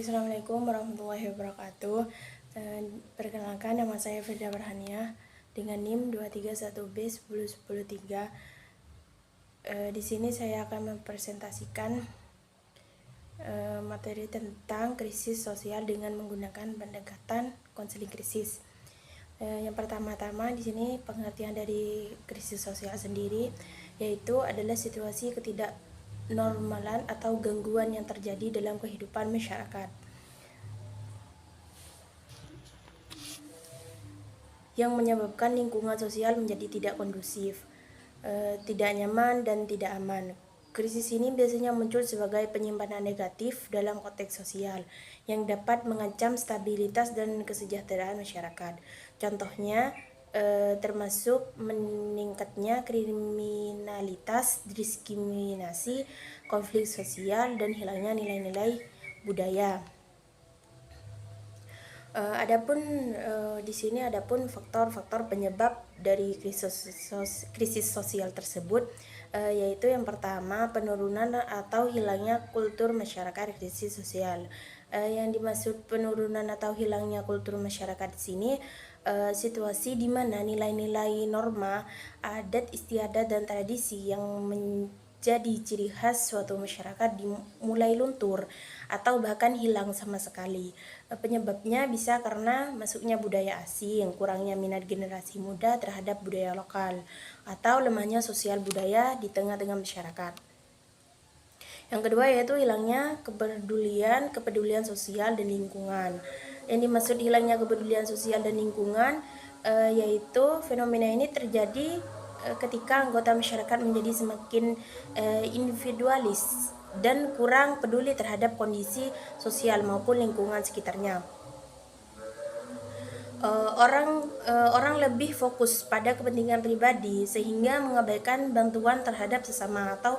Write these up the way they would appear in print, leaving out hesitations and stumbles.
Assalamualaikum warahmatullahi wabarakatuh. Perkenalkan, nama saya Firda Farhaniah dengan NIM 231B10103. Di sini saya akan mempresentasikan materi tentang krisis sosial dengan menggunakan pendekatan konseling krisis. Yang pertama-tama di sini pengertian dari krisis sosial sendiri, yaitu adalah situasi ketidaknormalan atau gangguan yang terjadi dalam kehidupan masyarakat yang menyebabkan lingkungan sosial menjadi tidak kondusif, tidak nyaman, dan tidak aman. Krisis ini biasanya muncul sebagai penyimpanan negatif dalam konteks sosial yang dapat mengancam stabilitas dan kesejahteraan masyarakat. Contohnya termasuk meningkatnya kriminalitas, diskriminasi, konflik sosial, dan hilangnya nilai-nilai budaya. Di sini adapun faktor-faktor penyebab dari krisis sosial tersebut, yaitu yang pertama penurunan atau hilangnya kultur masyarakat krisis sosial. Yang dimaksud penurunan atau hilangnya kultur masyarakat di sini situasi di mana nilai-nilai norma, adat istiadat dan tradisi yang menjadi ciri khas suatu masyarakat dimulai luntur atau bahkan hilang sama sekali. Penyebabnya bisa karena masuknya budaya asing, kurangnya minat generasi muda terhadap budaya lokal, atau lemahnya sosial budaya di tengah-tengah masyarakat. Yang kedua yaitu hilangnya kepedulian sosial dan lingkungan. Yang dimaksud hilangnya kepedulian sosial dan lingkungan yaitu fenomena ini terjadi ketika anggota masyarakat menjadi semakin individualis dan kurang peduli terhadap kondisi sosial maupun lingkungan sekitarnya. Orang lebih fokus pada kepentingan pribadi sehingga mengabaikan bantuan terhadap sesama atau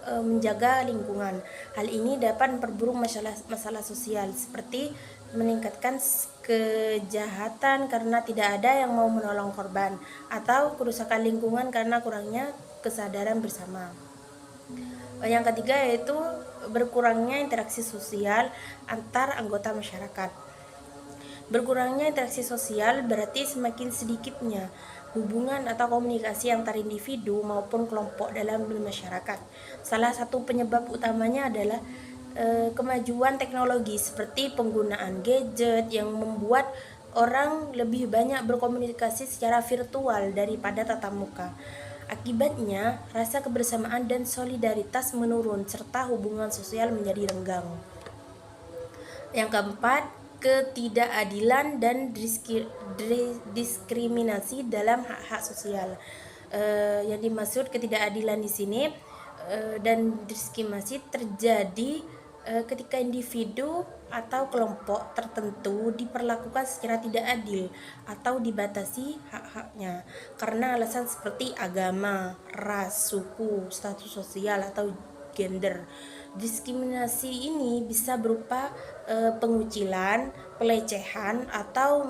menjaga lingkungan. Hal ini dapat memperburuk masalah sosial seperti meningkatkan kejahatan karena tidak ada yang mau menolong korban, atau kerusakan lingkungan karena kurangnya kesadaran bersama. Yang ketiga yaitu berkurangnya interaksi sosial antar anggota masyarakat. Berkurangnya interaksi sosial berarti semakin sedikitnya hubungan atau komunikasi antar individu maupun kelompok dalam masyarakat. Salah satu penyebab utamanya adalah kemajuan teknologi seperti penggunaan gadget yang membuat orang lebih banyak berkomunikasi secara virtual daripada tatap muka. Akibatnya, rasa kebersamaan dan solidaritas menurun serta hubungan sosial menjadi renggang. Yang keempat, ketidakadilan dan diskriminasi dalam hak-hak sosial. Yang dimaksud ketidakadilan di sini dan diskriminasi terjadi ketika individu atau kelompok tertentu diperlakukan secara tidak adil atau dibatasi hak-haknya karena alasan seperti agama, ras, suku, status sosial, atau gender. Diskriminasi ini bisa berupa pengucilan, pelecehan, atau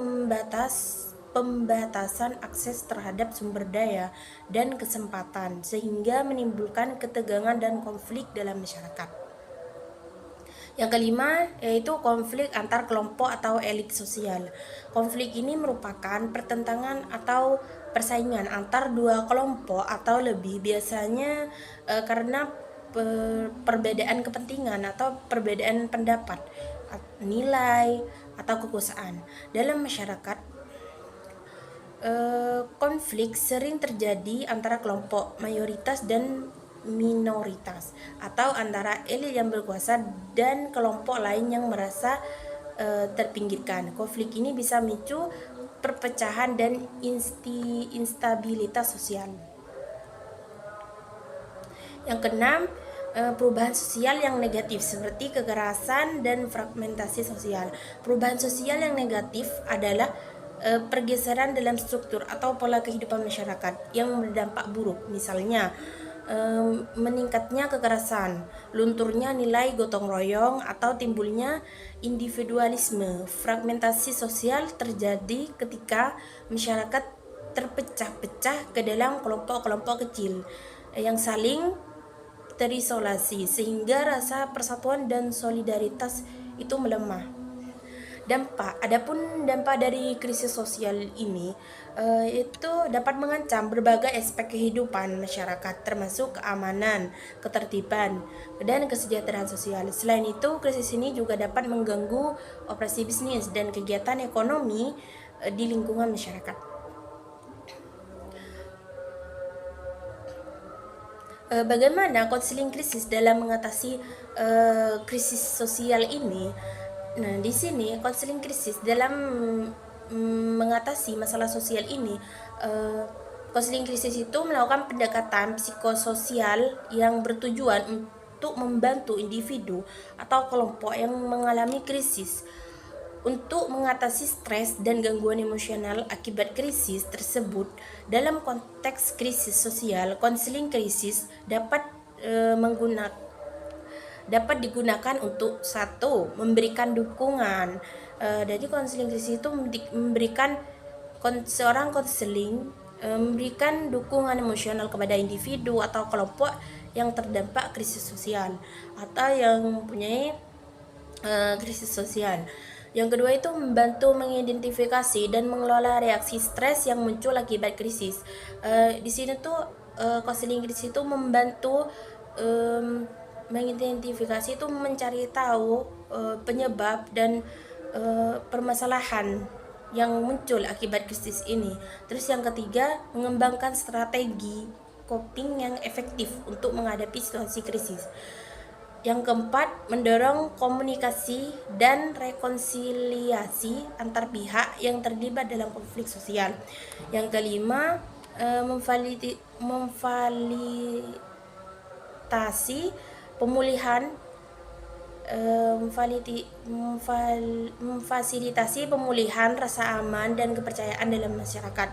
pembatasan akses terhadap sumber daya dan kesempatan sehingga menimbulkan ketegangan dan konflik dalam masyarakat. Yang kelima yaitu konflik antar kelompok atau elit sosial. Konflik ini merupakan pertentangan atau persaingan antar dua kelompok atau lebih, biasanya karena perbedaan kepentingan atau perbedaan pendapat, nilai, atau kekuasaan. Dalam masyarakat, konflik sering terjadi antara kelompok mayoritas dan minoritas, atau antara elit yang berkuasa dan kelompok lain yang merasa terpinggirkan. Konflik ini bisa memicu perpecahan dan instabilitas sosial. Yang keenam, perubahan sosial yang negatif seperti kekerasan dan fragmentasi sosial. Perubahan sosial yang negatif adalah pergeseran dalam struktur atau pola kehidupan masyarakat yang berdampak buruk, misalnya meningkatnya kekerasan, lunturnya nilai gotong royong, atau timbulnya individualisme. Fragmentasi sosial terjadi ketika masyarakat terpecah-pecah ke dalam kelompok-kelompok kecil yang saling terisolasi sehingga rasa persatuan dan solidaritas itu melemah. Adapun dampak dari krisis sosial ini itu dapat mengancam berbagai aspek kehidupan masyarakat, termasuk keamanan, ketertiban, dan kesejahteraan sosial. Selain itu, krisis ini juga dapat mengganggu operasi bisnis dan kegiatan ekonomi di lingkungan masyarakat. Bagaimana konseling krisis dalam mengatasi krisis sosial ini? Nah, di sini konseling krisis dalam mengatasi masalah sosial ini, konseling krisis itu melakukan pendekatan psikososial yang bertujuan untuk membantu individu atau kelompok yang mengalami krisis untuk mengatasi stres dan gangguan emosional akibat krisis tersebut. Dalam konteks krisis sosial, konseling krisis dapat digunakan untuk satu, memberikan dukungan. Jadi konseling krisis itu memberikan seorang konseling memberikan dukungan emosional kepada individu atau kelompok yang terdampak krisis sosial atau yang mempunyai krisis sosial. Yang kedua itu membantu mengidentifikasi dan mengelola reaksi stres yang muncul akibat krisis. Di sini tuh konseling krisis itu membantu mengidentifikasi, itu mencari tahu penyebab dan permasalahan yang muncul akibat krisis ini. Terus yang ketiga, mengembangkan strategi coping yang efektif untuk menghadapi situasi krisis. Yang keempat, mendorong komunikasi dan rekonsiliasi antar pihak yang terlibat dalam konflik sosial. Yang memfasilitasi pemulihan memfasilitasi pemulihan rasa aman dan kepercayaan dalam masyarakat.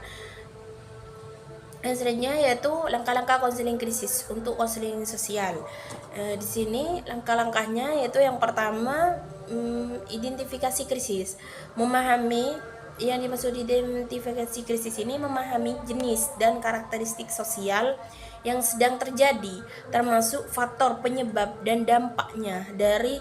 Dan selanjutnya yaitu langkah-langkah konseling krisis untuk konseling sosial. Di sini langkah-langkahnya yaitu yang pertama, identifikasi krisis. Memahami, yang dimaksud identifikasi krisis ini memahami jenis dan karakteristik sosial yang sedang terjadi, termasuk faktor penyebab dan dampaknya dari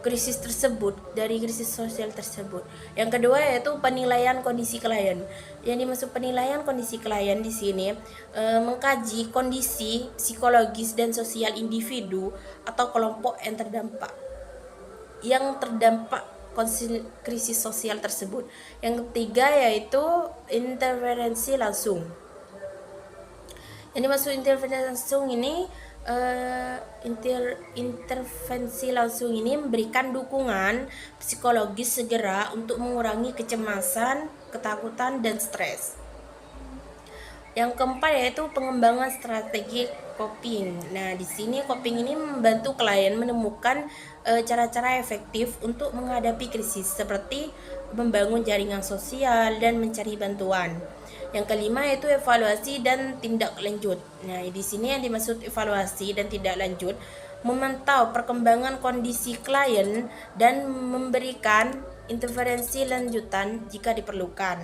krisis tersebut, dari krisis sosial tersebut. Yang kedua yaitu penilaian kondisi klien. Yang dimaksud penilaian kondisi klien di sini mengkaji kondisi psikologis dan sosial individu atau kelompok yang terdampak krisis sosial tersebut. Yang ketiga yaitu intervensi langsung. Yang dimaksud intervensi langsung ini intervensi langsung ini memberikan dukungan psikologis segera untuk mengurangi kecemasan, ketakutan, dan stres. Yang keempat yaitu pengembangan strategi coping. Nah, di sini coping ini membantu klien menemukan cara-cara efektif untuk menghadapi krisis, seperti membangun jaringan sosial dan mencari bantuan. Yang kelima yaitu evaluasi dan tindak lanjut. Nah, di sini yang dimaksud evaluasi dan tindak lanjut, memantau perkembangan kondisi klien dan memberikan intervensi lanjutan jika diperlukan.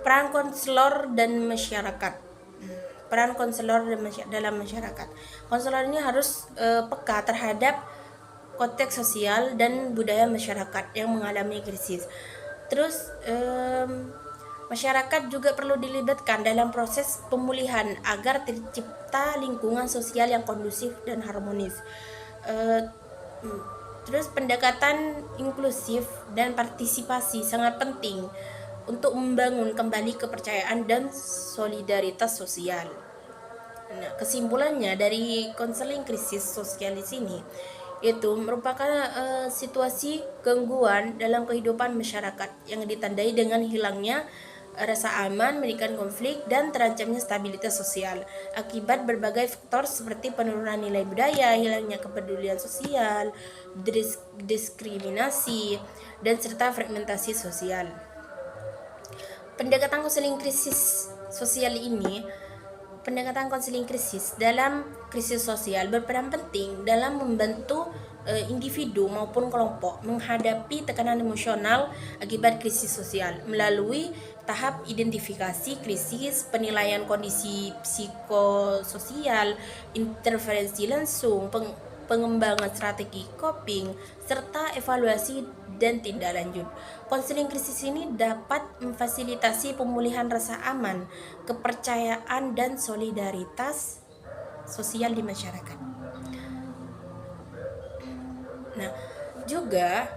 Peran konselor dan masyarakat. Peran konselor dalam masyarakat. Konselor ini harus peka terhadap konteks sosial dan budaya masyarakat yang mengalami krisis. Terus masyarakat juga perlu dilibatkan dalam proses pemulihan agar tercipta lingkungan sosial yang kondusif dan harmonis. Terus pendekatan inklusif dan partisipasi sangat penting untuk membangun kembali kepercayaan dan solidaritas sosial. Nah, kesimpulannya dari konseling krisis sosial di sini itu merupakan situasi gangguan dalam kehidupan masyarakat yang ditandai dengan hilangnya rasa aman, meningkatkan konflik, dan terancamnya stabilitas sosial akibat berbagai faktor seperti penurunan nilai budaya, hilangnya kepedulian sosial, diskriminasi, dan serta fragmentasi sosial. Pendekatan konseling krisis sosial ini, pendekatan konseling krisis dalam krisis sosial berperan penting dalam membantu individu maupun kelompok menghadapi tekanan emosional akibat krisis sosial melalui tahap identifikasi krisis, penilaian kondisi psikososial, intervensi langsung, pengembangan strategi coping, serta evaluasi dan tindak lanjut. Konseling krisis ini dapat memfasilitasi pemulihan rasa aman, kepercayaan, dan solidaritas sosial di masyarakat. Nah, juga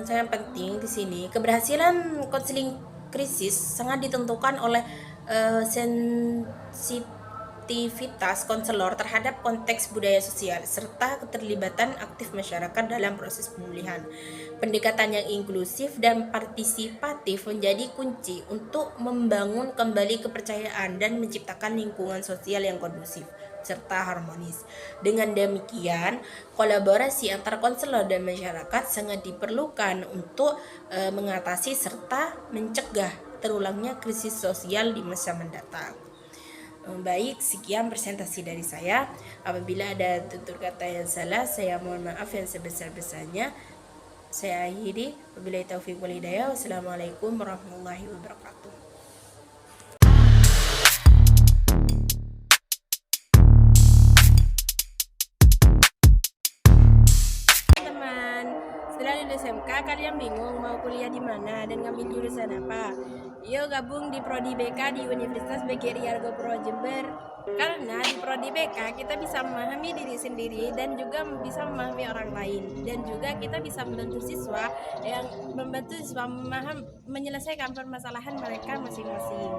sangat penting di sini keberhasilan konseling krisis sangat ditentukan oleh sensitivitas konselor terhadap konteks budaya sosial serta keterlibatan aktif masyarakat dalam proses pemulihan. Pendekatan yang inklusif dan partisipatif menjadi kunci untuk membangun kembali kepercayaan dan menciptakan lingkungan sosial yang kondusif serta harmonis. Dengan demikian, kolaborasi antar konselor dan masyarakat sangat diperlukan untuk mengatasi serta mencegah terulangnya krisis sosial di masa mendatang. Baik, sekian presentasi dari saya. Apabila ada tutur kata yang salah, saya mohon maaf yang sebesar-besarnya. Saya akhiri. Wabillahi taufiq wal hidayah. Wassalamualaikum warahmatullahi wabarakatuh. Teman, setelah lulus SMK kalian bingung mau kuliah di mana dan ngambil jurusan apa? Yuk gabung di Prodi BK di Universitas BGRI Argopuro Jember. Karena di Prodi BK kita bisa memahami diri sendiri dan juga bisa memahami orang lain, dan juga kita bisa membantu siswa menyelesaikan permasalahan mereka masing-masing.